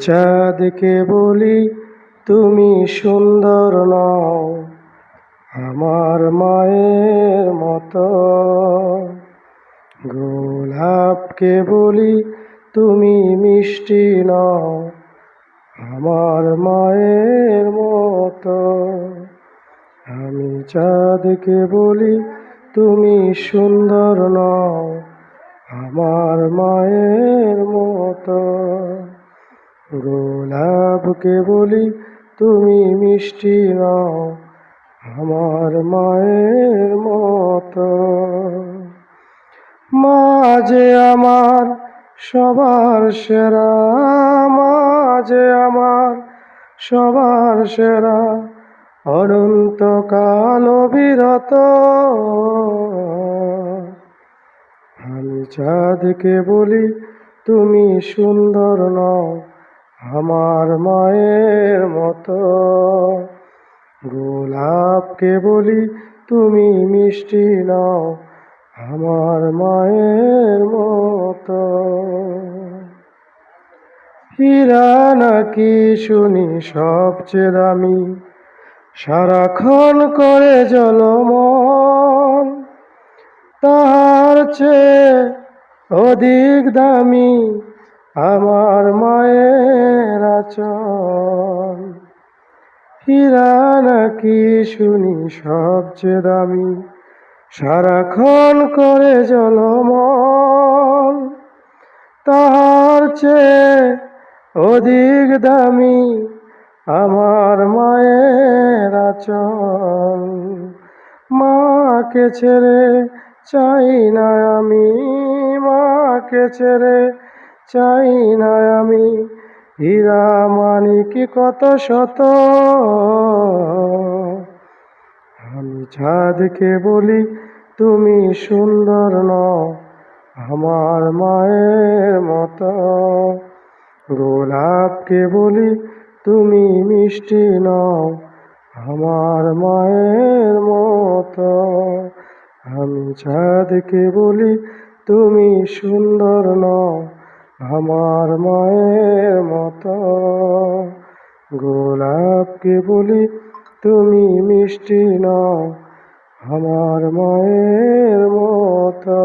চাঁদকে বলি তুমি সুন্দর নও, আমার মায়ের মতো। গোলাপকে বলি তুমি মিষ্টি নও, আমার মায়ের মতো। আমি চাঁদকে বলি তুমি সুন্দর নও, আমার মায়ের মতো। গোলাপকে বলি তুমি মিষ্টি নও, আমার মায়ের মতো। মা যে আমার সবার সেরা, মা যে আমার সবার সেরা, অনন্তকাল অবিরত। আমি চাঁদকে বলি তুমি সুন্দর নও, আমার মায়ের মতো। গোলাপকে বলি তুমি মিষ্টি নও, আমার মায়ের মতো। হীরা নাকি শুনি সবচেয়ে দামি, সারাক্ষণ করে জ্বলমন, তাহার চেয়ে অধিক দামি আমার মায়ের আঁচল। হীরা নাকি শুনি সবচেয়ে দামি, সারাক্ষণ করে জ্বলমন, তাহার চেয়ে অধিক দামি আমার মায়ের আঁচল। মাকে ছেড়ে চাই না আমি, মাকে ছেড়ে চাই না আমি, হীরা মানিক কত শত। আমি চাঁদকে বলি তুমি সুন্দর নও, আমার মায়ের মতো। গোলাপকে বলি তুমি মিষ্টি নও, আমার মায়ের মতো। আমি চাঁদকে বলি তুমি সুন্দর নও, আমার মায়ের মতো। গোলাপকে বলি তুমি মিষ্টি নও, আমার মায়ের মতো।